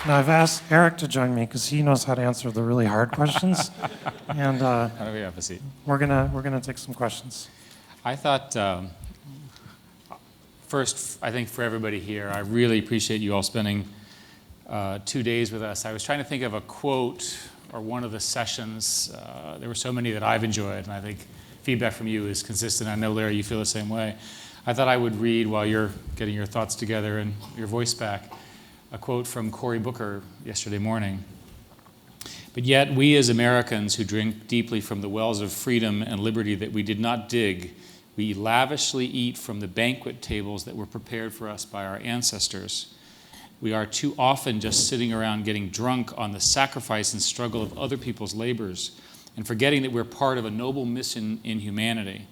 Now, I've asked Eric to join me because he knows how to answer the really hard questions, and How do we have a seat? we're gonna take some questions. I thought, first, I think for everybody here, I really appreciate you all spending 2 days with us. I was trying to think of a quote or one of the sessions. There were so many that I've enjoyed, and I think feedback from you is consistent. I know, Larry, you feel the same way. I thought I would read, while you're getting your thoughts together and your voice back, a quote from Cory Booker yesterday morning. But yet, we as Americans who drink deeply from the wells of freedom and liberty that we did not dig, we lavishly eat from the banquet tables that were prepared for us by our ancestors. We are too often just sitting around getting drunk on the sacrifice and struggle of other people's labors and forgetting that we're part of a noble mission in humanity.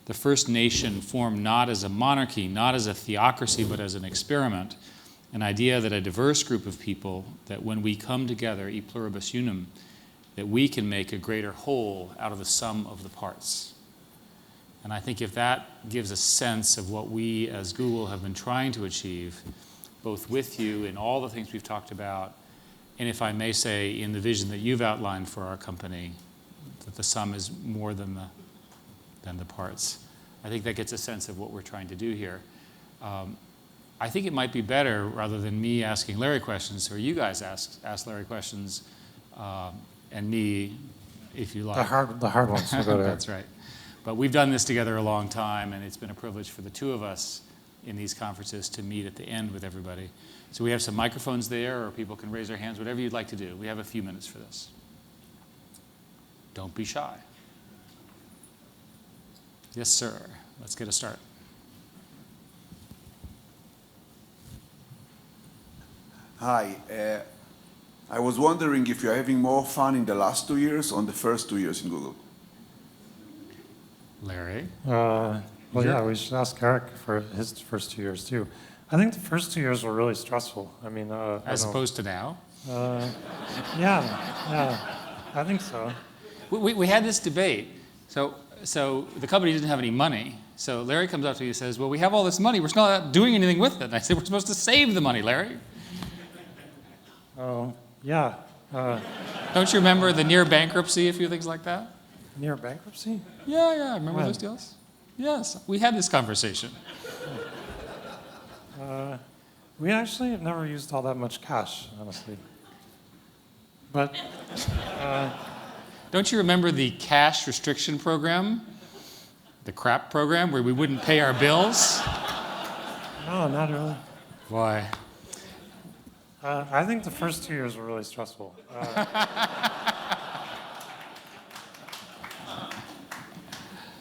The first nation formed not as a monarchy, not as a theocracy, but as an experiment, an idea that a diverse group of people, that when we come together, e pluribus unum, that we can make a greater whole out of the sum of the parts. And I think if that gives a sense of what we as Google have been trying to achieve, both with you in all the things we've talked about, and if I may say, in the vision that you've outlined for our company, that the sum is more than the parts. I think that gets a sense of what we're trying to do here. I think it might be better, rather than me asking Larry questions, or you guys ask Larry questions, and me, if you like. The hard ones will go to That's right. But we've done this together a long time, and it's been a privilege for the two of us in these conferences to meet at the end with everybody. So we have some microphones there, or people can raise their hands, whatever you'd like to do. We have a few minutes for this. Don't be shy. Yes, sir. Let's get a start. Hi. I was wondering if you're having more fun in the last 2 years or in the first 2 years in Google? Larry? Well, yeah, we should ask Eric for his first 2 years, too. I think the first 2 years were really stressful. I mean, As opposed to now? Yeah, I think so. We had this debate. So the company didn't have any money. So Larry comes up to me and says, well, we have all this money. We're still not doing anything with it. And I said, we're supposed to save the money, Larry. Oh, yeah. Don't you remember the near bankruptcy, a few things like that? Near bankruptcy? Yeah, remember When? those deals? Yes, we had this conversation. We actually have never used all that much cash, honestly. But Don't you remember the cash restriction program? The CRAP program, where we wouldn't pay our bills? no, not really. Why? I think the first 2 years were really stressful.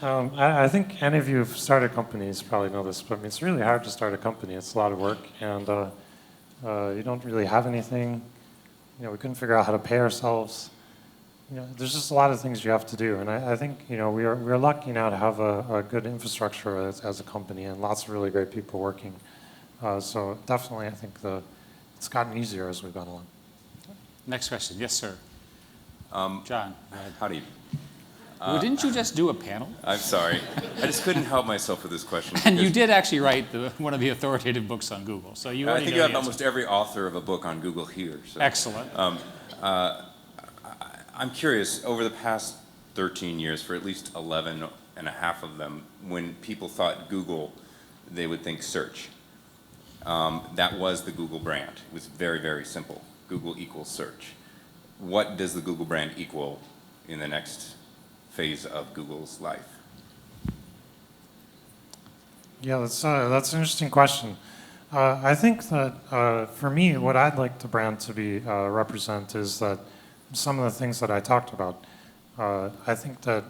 I think any of you who've started companies probably know this, but I mean, it's really hard to start a company. It's a lot of work, and you don't really have anything. You know, we couldn't figure out how to pay ourselves. You know, there's just a lot of things you have to do, and I think we're lucky now to have a good infrastructure as a company and lots of really great people working. So definitely, I think it's gotten easier as we've gone along. Next question. Yes, sir. John, go ahead. Howdy. Well, didn't you just do a panel? I'm sorry. I just couldn't help myself with this question. And you did actually write one of the authoritative books on Google, so you I already think know you the have answer. almost every author of a book on Google here. So. Excellent. I'm curious, over the past 13 years, for at least 11 and a half of them, when people thought Google, they would think search. That was the Google brand. It was very, very simple. Google equals search. What does the Google brand equal in the next phase of Google's life? Yeah, that's an interesting question. I think that for me, what I'd like the brand to be represent is that some of the things that I talked about. I think that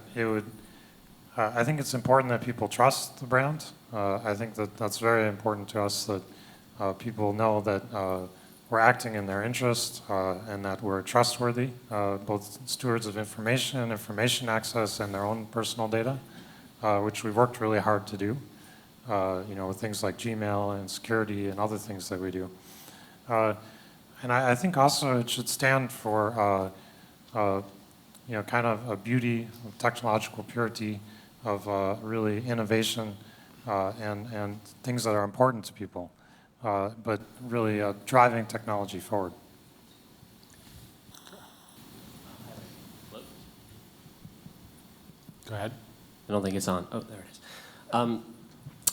I think it's important that people trust the brand. I think that that's very important to us, that people know that we're acting in their interest and that we're trustworthy, both stewards of information access, and their own personal data, which we've worked really hard to do. With things like Gmail and security and other things that we do. And I think also it should stand for, kind of a beauty, of technological purity, of really innovation and things that are important to people, but really driving technology forward. Go ahead. I don't think it's on. Oh, there it is.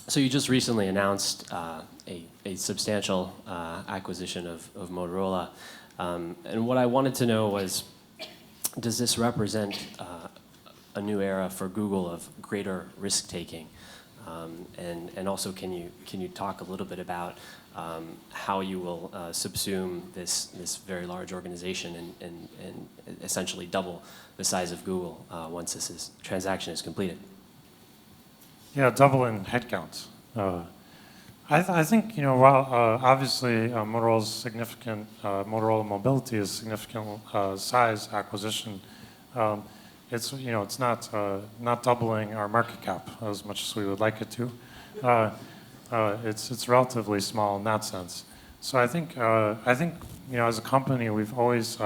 So you just recently announced a substantial acquisition of Motorola. And what I wanted to know was, does this represent a new era for Google of greater risk-taking? And also, can you talk a little bit about how you will subsume this very large organization and essentially double the size of Google once this transaction is completed? Yeah, double in headcount. I think, while obviously Motorola's significant, Motorola Mobility is significant size acquisition, it's, it's not doubling our market cap as much as we would like it to. It's relatively small in that sense. So I think, as a company, we've always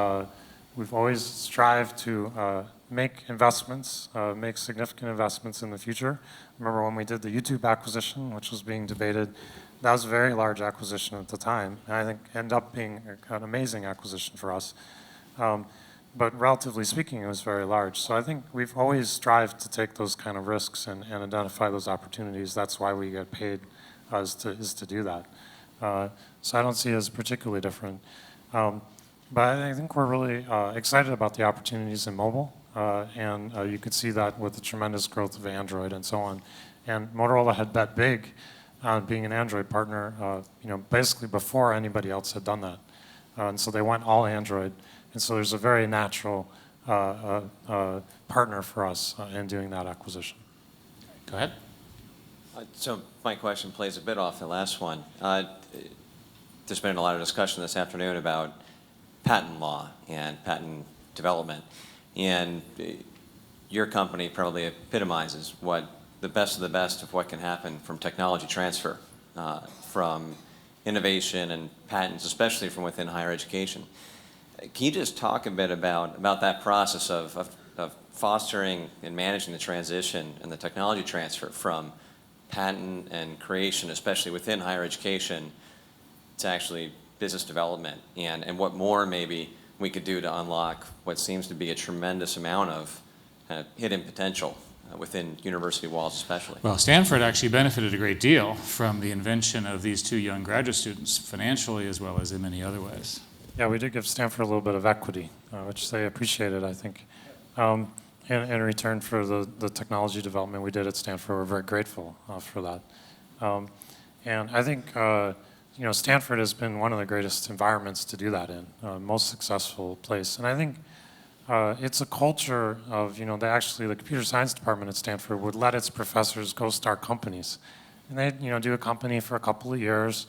strived to make investments, make significant investments in the future. Remember when we did the YouTube acquisition, which was being debated, that was a very large acquisition at the time, and I think ended up being an amazing acquisition for us. But relatively speaking, it was very large. So I think we've always strived to take those kind of risks and identify those opportunities. That's why we get paid, is to do that. So I don't see it as particularly different. But I think we're really excited about the opportunities in mobile. And you could see that with the tremendous growth of Android and so on. And Motorola had bet big on being an Android partner, basically before anybody else had done that. And so they went all Android. And so there's a very natural partner for us in doing that acquisition. Go ahead. So my question plays a bit off the last one. There's been a lot of discussion this afternoon about patent law and patent development. And your company probably epitomizes what the best of the best of what can happen from technology transfer, from innovation and patents, especially from within higher education. Can you just talk a bit about that process of fostering and managing the transition and the technology transfer from patent and creation, especially within higher education, to actually business development, and what more maybe we could do to unlock what seems to be a tremendous amount of hidden potential within university walls especially? Well, Stanford actually benefited a great deal from the invention of these two young graduate students, financially as well as in many other ways. Yeah, we did give Stanford a little bit of equity, which they appreciated, I think. In return for the technology development we did at Stanford, we're very grateful for that. And I think, Stanford has been one of the greatest environments to do that in, most successful place. And I think it's a culture of, the computer science department at Stanford would let its professors go start companies. And they, do a company for a couple of years,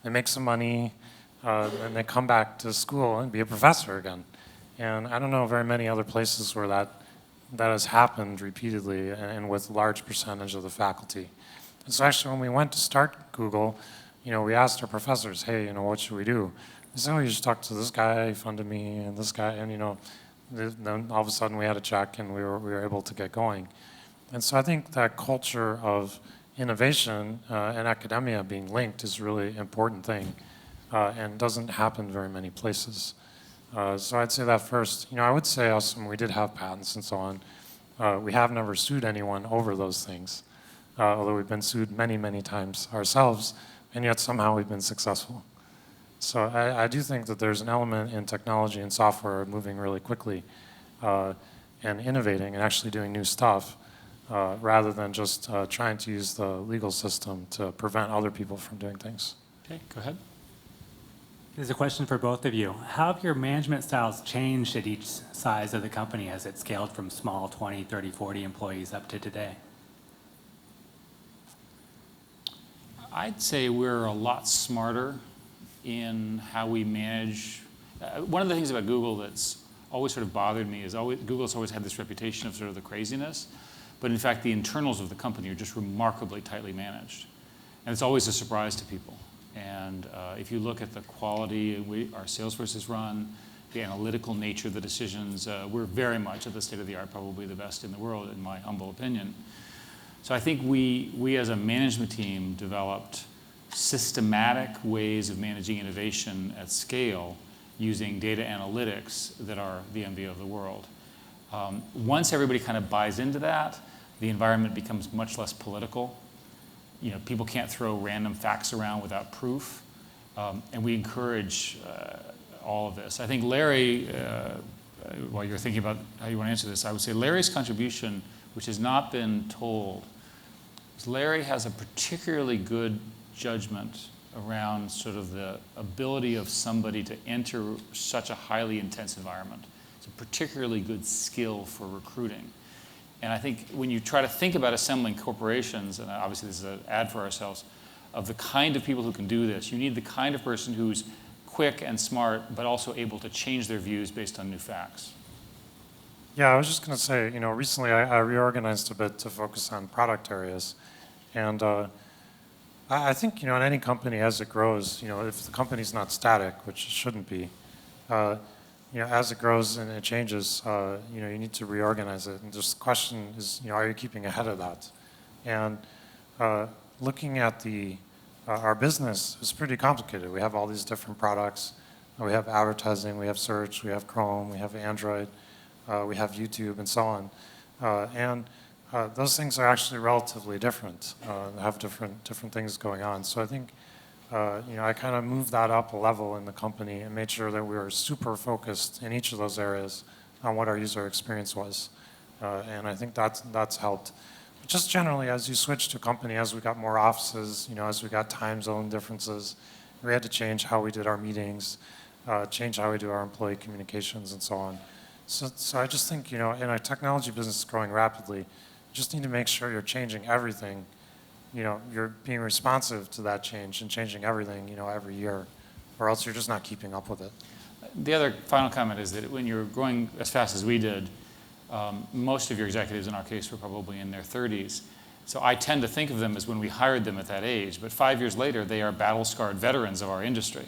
they make some money, and they come back to school and be a professor again. And I don't know very many other places where that has happened repeatedly and with a large percentage of the faculty. And so actually when we went to start Google, we asked our professors, hey, what should we do? They said, oh, you should talk to this guy, he funded me, and this guy, and then all of a sudden we had a check and we were able to get going. And so I think that culture of innovation and academia being linked is a really important thing and doesn't happen very many places. So I'd say that first. I would say us, when we did have patents and so on, we have never sued anyone over those things, although we've been sued many, many times ourselves, and yet somehow we've been successful. So I do think that there's an element in technology and software moving really quickly and innovating and actually doing new stuff rather than just trying to use the legal system to prevent other people from doing things. Okay, go ahead. There's a question for both of you. How have your management styles changed at each size of the company as it scaled from small 20, 30, 40 employees up to today? I'd say we're a lot smarter in how we manage. One of the things about Google that's always sort of bothered me is Google's always had this reputation of sort of the craziness, but in fact the internals of the company are just remarkably tightly managed. And it's always a surprise to people. And if you look at the quality our Salesforce is run, the analytical nature of the decisions, we're very much at the state of the art, probably the best in the world, in my humble opinion. So I think we as a management team developed systematic ways of managing innovation at scale using data analytics that are the envy of the world. Once everybody kind of buys into that, the environment becomes much less political. You know, people can't throw random facts around without proof, and we encourage all of this. I think Larry, while you're thinking about how you want to answer this, I would say Larry's contribution, which has not been told, is Larry has a particularly good judgment around sort of the ability of somebody to enter such a highly intense environment. It's a particularly good skill for recruiting. And I think when you try to think about assembling corporations, and obviously this is an ad for ourselves, of the kind of people who can do this, you need the kind of person who's quick and smart, but also able to change their views based on new facts. Yeah, I was just going to say, you know, recently I reorganized a bit to focus on product areas. And I think, you know, in any company as it grows, you know, if the company's not static, which it shouldn't be, you know, as it grows and it changes, you know, you need to reorganize it. And just the question is, you know, are you keeping ahead of that? And looking at our business is pretty complicated. We have all these different products. We have advertising, we have search, we have Chrome, we have Android, we have YouTube, and so on. And those things are actually relatively different, have different things going on. So I think, you know, I kind of moved that up a level in the company and made sure that we were super focused in each of those areas on what our user experience was. And I think that's helped. But just generally, as you switch to a company, as we got more offices, you know, as we got time zone differences, we had to change how we did our meetings, change how we do our employee communications, and so on. So I just think, you know, in a technology business growing rapidly, you just need to make sure you're changing everything. You know, you're being responsive to that change and changing everything, you know, every year, or else you're just not keeping up with it. The other final comment is that when you're growing as fast as we did, most of your executives in our case were probably in their 30s. So I tend to think of them as when we hired them at that age, but 5 years later, they are battle-scarred veterans of our industry.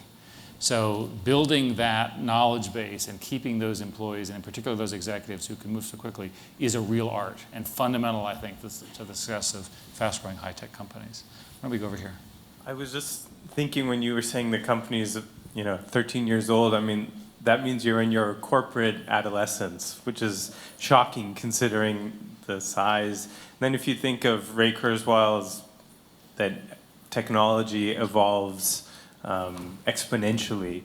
So building that knowledge base and keeping those employees, and in particular those executives who can move so quickly, is a real art and fundamental, I think, to the success of fast-growing high-tech companies. Why don't we go over here? I was just thinking when you were saying the company is, you know, 13 years old, I mean, that means you're in your corporate adolescence, which is shocking considering the size. And then if you think of Ray Kurzweil's, that technology evolves exponentially,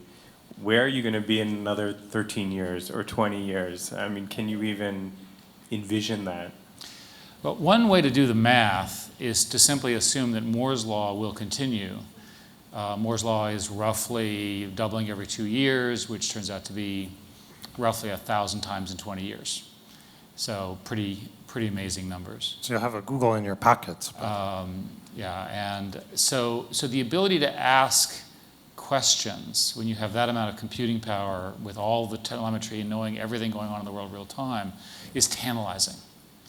where are you going to be in another 13 years or 20 years? I mean, can you even envision that? Well, one way to do the math is to simply assume that Moore's law will continue. Moore's law is roughly doubling every 2 years, which turns out to be roughly 1,000 times in 20 years. So pretty amazing numbers. So you'll have a Google in your pocket. Yeah, and so the ability to ask questions when you have that amount of computing power with all the telemetry and knowing everything going on in the world real time is tantalizing.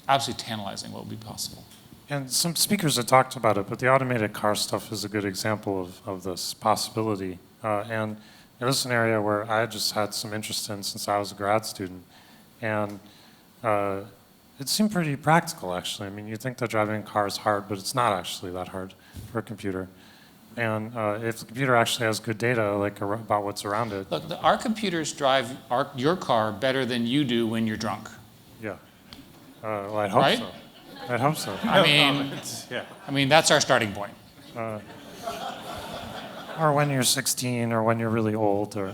Absolutely tantalizing what will be possible. And some speakers have talked about it, but the automated car stuff is a good example of this possibility. And it was an area where I just had some interest in since I was a grad student. And it seemed pretty practical, actually. I mean, you think that driving a car is hard, but it's not actually that hard for a computer. And if the computer actually has good data, like about what's around it. Look, our computers drive your car better than you do when you're drunk. Yeah. Well, I'd hope Right? so. I'd hope so. I mean, that's our starting point. Or when you're 16, or when you're really old, or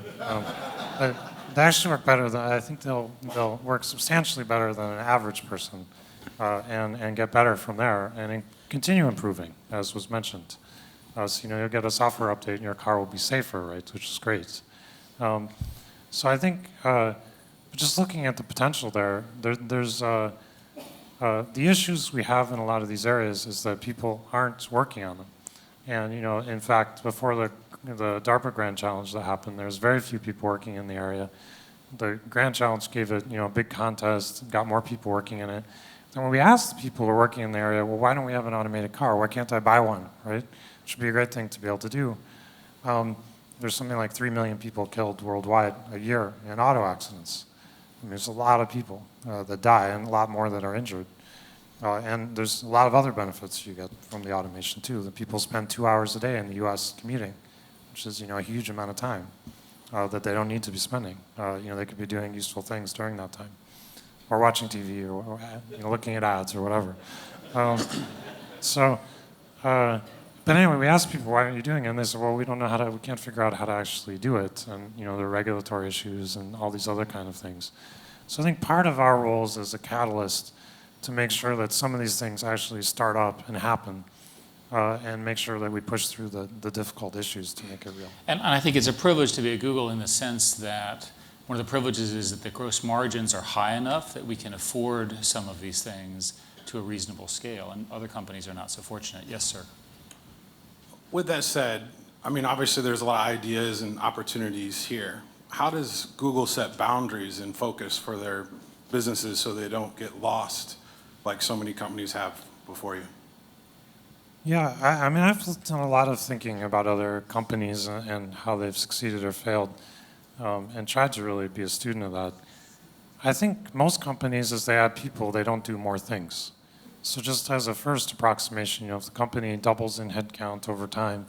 they actually work better than, I think they'll work substantially better than an average person, and get better from there, and continue improving, as was mentioned. So you know, you'll get a software update, and your car will be safer, right? Which is great. So I think just looking at the potential there's the issues we have in a lot of these areas is that people aren't working on them. And you know, in fact, before the DARPA Grand Challenge that happened, there was very few people working in the area. The Grand Challenge gave it, you know, a big contest, got more people working in it. And when we asked the people who are working in the area, well, why don't we have an automated car? Why can't I buy one, right? It should be a great thing to be able to do. There's something like 3 million people killed worldwide a year in auto accidents. I mean, there's a lot of people that die and a lot more that are injured. And there's a lot of other benefits you get from the automation too. The people spend 2 hours a day in the U.S. commuting, which is, you know, a huge amount of time that they don't need to be spending. You know, they could be doing useful things during that time. or watching TV or looking at ads or whatever. Um, so, but anyway, we asked people, why aren't you doing it? And they said, well, we don't know we can't figure out how to actually do it. And, there are regulatory issues and all these other kind of things. So I think part of our role is as a catalyst to make sure that some of these things actually start up and happen, and make sure that we push through the difficult issues to make it real. And I think it's a privilege to be at Google in the sense that one of the privileges is that the gross margins are high enough that we can afford some of these things to a reasonable scale, and other companies are not so fortunate. Yes, sir. With that said, I mean, obviously there's a lot of ideas and opportunities here. How does Google set boundaries and focus for their businesses so they don't get lost like so many companies have before you? Yeah, I mean, I've done a lot of thinking about other companies and how they've succeeded or failed, and tried to really be a student of that. I think most companies, as they add people, they don't do more things. So just as a first approximation, if the company doubles in headcount over time,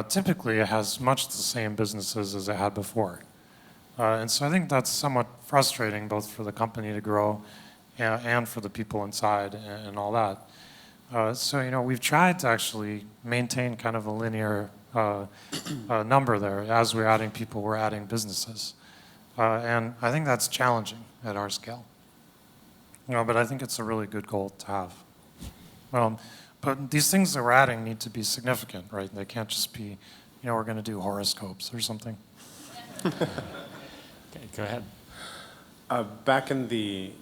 typically it has much the same businesses as it had before. And so I think that's somewhat frustrating, both for the company to grow and for the people inside and all that. So we've tried to actually maintain kind of a linear number there. As we're adding people, we're adding businesses. And I think that's challenging at our scale. But I think it's a really good goal to have. But these things that we're adding need to be significant, right? They can't just be, we're going to do horoscopes or something. Okay, go ahead. Back in the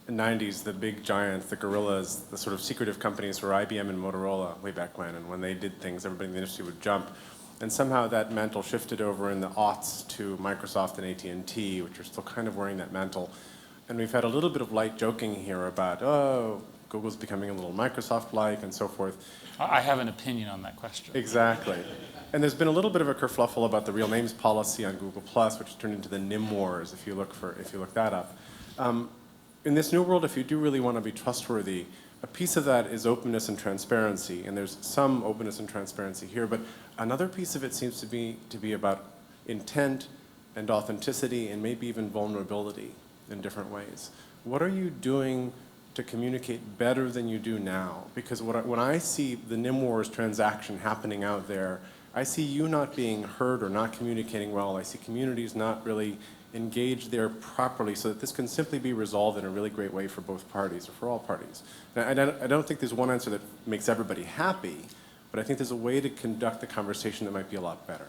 90s, the big giants, the gorillas, the sort of secretive companies were IBM and Motorola way back when. And when they did things, everybody in the industry would jump. And somehow that mantle shifted over in the aughts to Microsoft and AT&T, which are still kind of wearing that mantle. And we've had a little bit of light joking here about, Google's becoming a little Microsoft-like and so forth. I have an opinion on that question. Exactly. And there's been a little bit of a kerfluffle about the real names policy on Google+, which turned into the NIM wars, if you look that up. In this new world, if you do really want to be trustworthy, a piece of that is openness and transparency, and there's some openness and transparency here, but another piece of it seems to be about intent and authenticity and maybe even vulnerability in different ways. What are you doing to communicate better than you do now? Because when I see the NIM wars transaction happening out there, I see you not being heard or not communicating well. I see communities not really engaged there properly so that this can simply be resolved in a really great way for both parties or for all parties. And I don't think there's one answer that makes everybody happy, but I think there's a way to conduct the conversation that might be a lot better.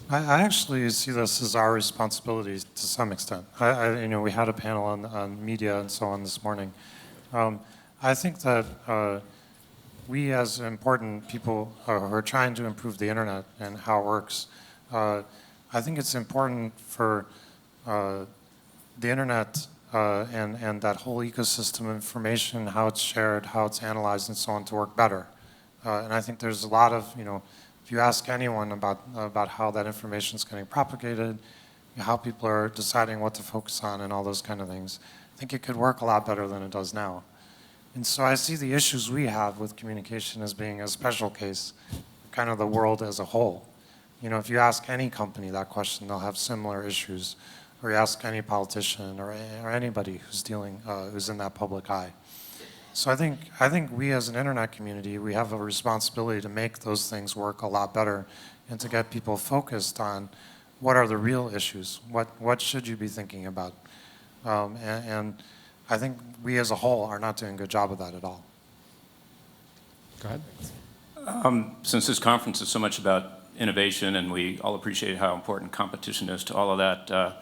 I actually see this as our responsibility to some extent. We had a panel on media and so on this morning. I think that we as important people who are trying to improve the internet and how it works, I think it's important for the internet and that whole ecosystem of information, how it's shared, how it's analyzed and so on to work better. And I think there's a lot of, if you ask anyone about how that information is getting propagated, how people are deciding what to focus on and all those kind of things, I think it could work a lot better than it does now. And so I see the issues we have with communication as being a special case, kind of the world as a whole. If you ask any company that question, they'll have similar issues. Or you ask any politician or anybody who's in that public eye. So I think we as an internet community, we have a responsibility to make those things work a lot better and to get people focused on what are the real issues, what should you be thinking about. And I think we as a whole are not doing a good job of that at all. Go ahead. Since this conference is so much about innovation and we all appreciate how important competition is to all of that,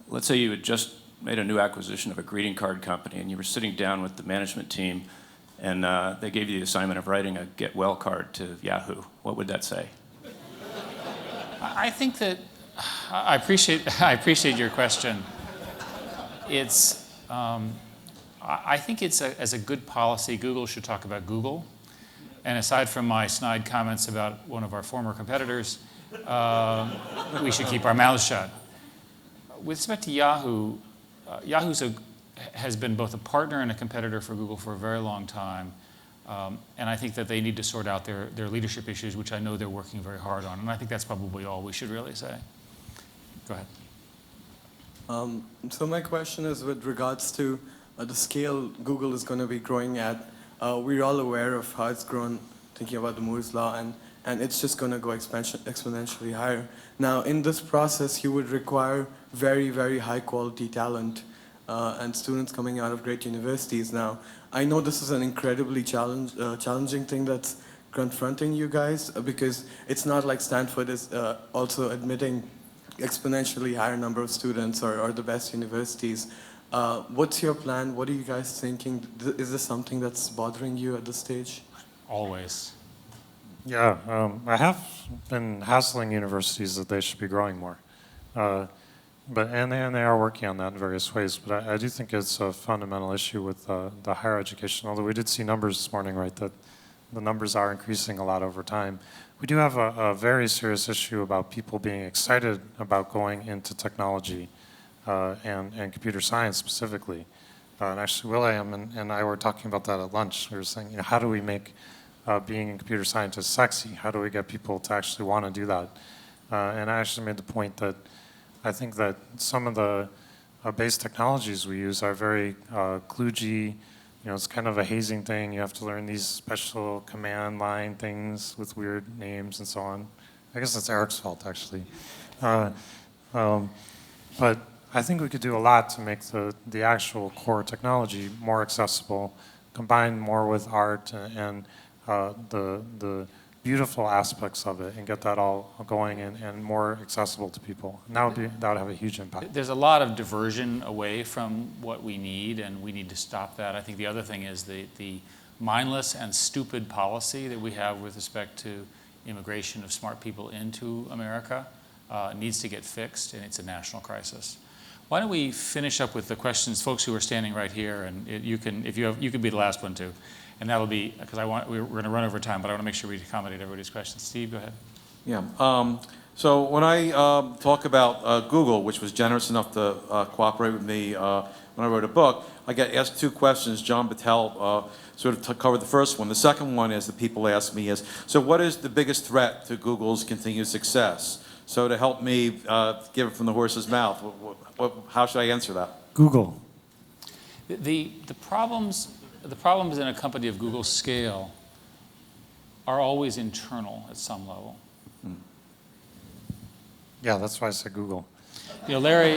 let's say you had just made a new acquisition of a greeting card company and you were sitting down with the management team and they gave you the assignment of writing a get well card to Yahoo. What would that say? I think that I appreciate your question. I think as a good policy, Google should talk about Google. And aside from my snide comments about one of our former competitors, we should keep our mouths shut. With respect to Yahoo, Yahoo has been both a partner and a competitor for Google for a very long time. And I think that they need to sort out their leadership issues, which I know they're working very hard on. And I think that's probably all we should really say. Go ahead. So my question is with regards to the scale Google is going to be growing at. We're all aware of how it's grown, thinking about the Moore's Law, and it's just going to go exponentially higher. Now, in this process, you would require very, very high quality talent and students coming out of great universities. Now, I know this is an incredibly challenging thing that's confronting you guys because it's not like Stanford is also admitting exponentially higher number of students or the best universities. What's your plan? What are you guys thinking? Is this something that's bothering you at this stage? Always. Yeah, I have been hassling universities that they should be growing more. And they are working on that in various ways, but I do think it's a fundamental issue with the higher education, although we did see numbers this morning, right, that the numbers are increasing a lot over time. We do have a very serious issue about people being excited about going into technology and computer science specifically. And actually, William and I were talking about that at lunch. We were saying, how do we make being a computer scientist sexy? How do we get people to actually want to do that? And I actually made the point that I think that some of the base technologies we use are very kludgy. It's kind of a hazing thing. You have to learn these special command line things with weird names and so on. I guess that's Eric's fault, actually. But I think we could do a lot to make the actual core technology more accessible, combine more with art and the beautiful aspects of it, and get that all going and more accessible to people. And that would have a huge impact. There's a lot of diversion away from what we need, and we need to stop that. I think the other thing is the mindless and stupid policy that we have with respect to immigration of smart people into America needs to get fixed, and it's a national crisis. Why don't we finish up with the questions, folks who are standing right here, and you can be the last one too. And that'll be, because we're going to run over time, but I want to make sure we accommodate everybody's questions. Steve, go ahead. Yeah. So when I talk about Google, which was generous enough to cooperate with me when I wrote a book, I get asked two questions. John Battelle sort of covered the first one. The second one is that people ask me is, so what is the biggest threat to Google's continued success? So to help me give it from the horse's mouth, how should I answer that? Google. The problems in a company of Google's scale are always internal at some level. Yeah, that's why I said Google. Larry.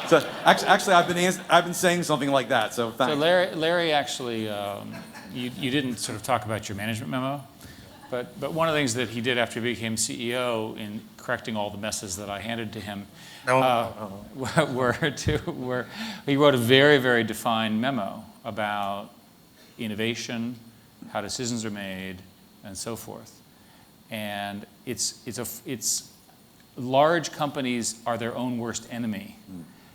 So actually, I've been saying something like that. So thanks. So Larry actually, you didn't sort of talk about your management memo, but one of the things that he did after he became CEO in correcting all the messes that I handed to him. Were he wrote a very, very defined memo about innovation, how decisions are made, and so forth. And it's large companies are their own worst enemy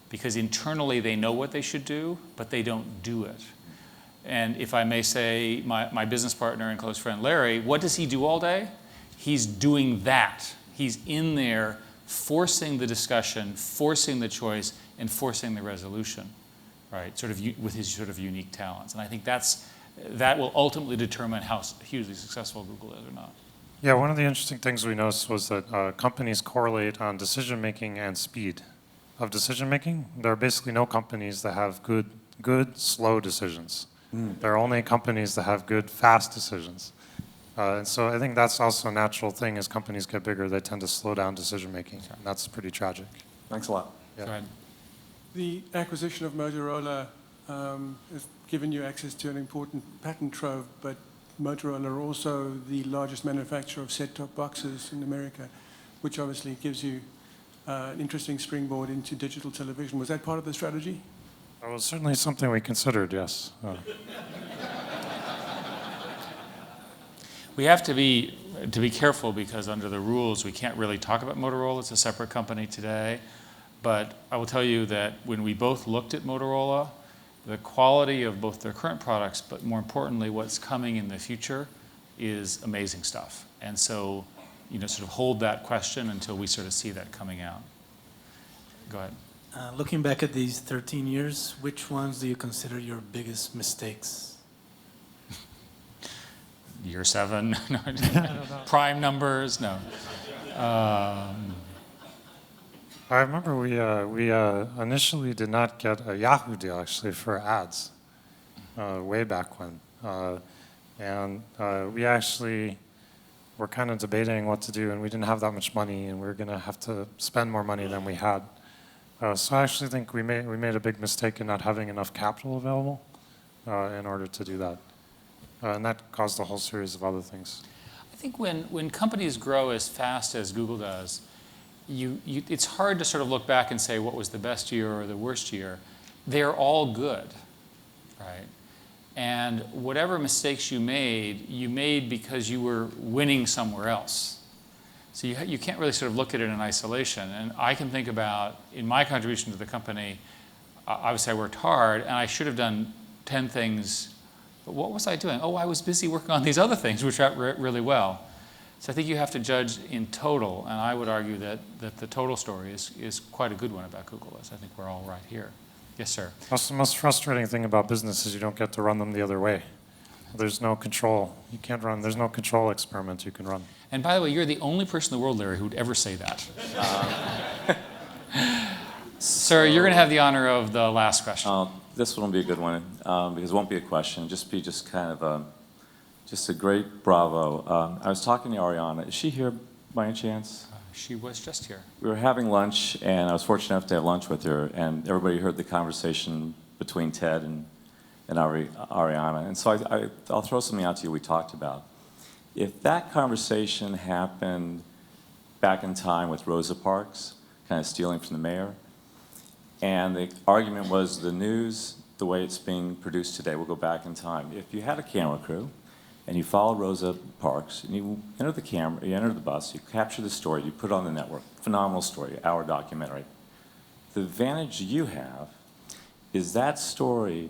because internally they know what they should do, but they don't do it. And if I may say, my business partner and close friend Larry, what does he do all day? He's doing that. He's in there forcing the discussion, forcing the choice, and forcing the resolution, right? Sort of with his sort of unique talents. And I think that will ultimately determine how hugely successful Google is or not. Yeah, one of the interesting things we noticed was that companies correlate on decision making and speed of decision making. There are basically no companies that have good slow decisions. There are only companies that have good fast decisions. And so I think that's also a natural thing. As companies get bigger, they tend to slow down decision making. And that's pretty tragic. Thanks a lot. Yeah. Go ahead. The acquisition of Motorola has given you access to an important patent trove, but Motorola are also the largest manufacturer of set-top boxes in America, which obviously gives you an interesting springboard into digital television. Was that part of the strategy? It was certainly something we considered, yes. We have to be careful because under the rules we can't really talk about Motorola. It's a separate company today. But I will tell you that when we both looked at Motorola, the quality of both their current products, but more importantly what's coming in the future, is amazing stuff. And so, sort of hold that question until we sort of see that coming out. Go ahead. Looking back at these 13 years, which ones do you consider your biggest mistakes? Year 7, no, prime numbers, no. I remember we initially did not get a Yahoo deal actually for ads way back when. We actually were kind of debating what to do, and we didn't have that much money, and we were going to have to spend more money than we had. So I actually think we made a big mistake in not having enough capital available in order to do that. And that caused a whole series of other things. I think when companies grow as fast as Google does, it's hard to sort of look back and say what was the best year or the worst year. They're all good, right? And whatever mistakes you made because you were winning somewhere else. So you can't really sort of look at it in isolation. And I can think about, in my contribution to the company, obviously I worked hard, and I should have done 10 things. But what was I doing? Oh, I was busy working on these other things, which went really well. So I think you have to judge in total, and I would argue that the total story is quite a good one about Google. I think we're all right here. Yes, sir. That's the most frustrating thing about business is you don't get to run them the other way. There's no control. You can't run. There's no control experiment you can run. And by the way, you're the only person in the world, Larry, who would ever say that. Sir, you're going to have the honor of the last question. This one will be a good one because it won't be a question. Just be kind of just a great bravo. I was talking to Ariana. Is she here by any chance? She was just here. We were having lunch, and I was fortunate enough to have lunch with her, and everybody heard the conversation between Ted and Ariana. And so I'll throw something out to you we talked about. If that conversation happened back in time with Rosa Parks, kind of stealing from the mayor, and the argument was the news, the way it's being produced today, will go back in time. If you had a camera crew, and you follow Rosa Parks, and you enter the camera, you enter the bus, you capture the story, you put it on the network. Phenomenal story, hour documentary. The advantage you have is that story.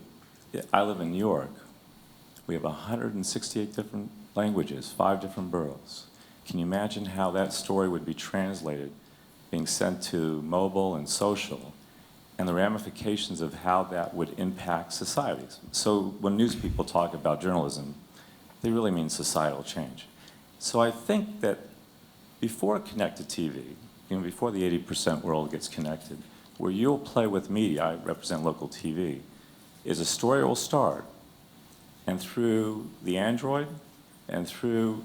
I live in New York. We have 168 different languages, 5 different boroughs. Can you imagine how that story would be translated, being sent to mobile and social, and the ramifications of how that would impact societies? So when news people talk about journalism, they really mean societal change. So I think that before connected TV, before the 80% world gets connected, where you'll play with media, I represent local TV, is a story will start, and through the Android, and through,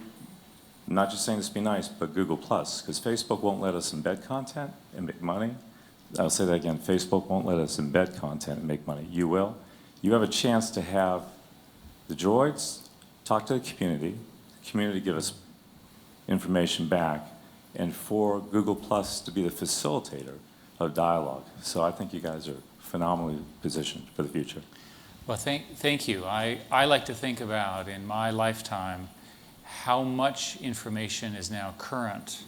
I'm not just saying this to be nice, but Google+, because Facebook won't let us embed content and make money. I'll say that again, Facebook won't let us embed content and make money. You will. You have a chance to have the droids talk to the community give us information back, and for Google Plus to be the facilitator of dialogue. So I think you guys are phenomenally positioned for the future. Well, thank you. I like to think about, in my lifetime, how much information is now current.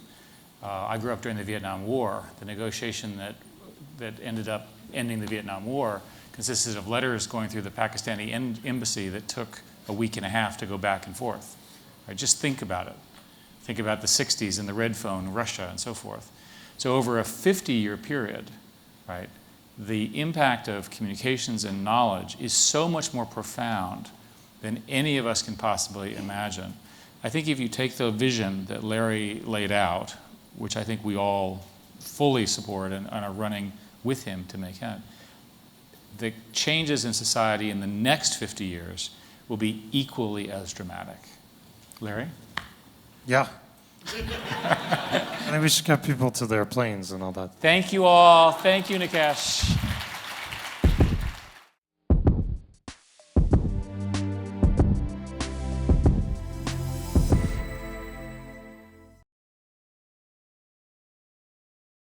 I grew up during the Vietnam War. The negotiation that ended up ending the Vietnam War consisted of letters going through the Pakistani embassy that took a week and a half to go back and forth. Right? Just think about it. Think about the 60s and the red phone, Russia, and so forth. So over a 50-year period, right, the impact of communications and knowledge is so much more profound than any of us can possibly imagine. I think if you take the vision that Larry laid out, which I think we all fully support and are running with him to make happen, the changes in society in the next 50 years will be equally as dramatic. Larry? Yeah. I think we should get people to their planes and all that. Thank you all. Thank you, Nikesh.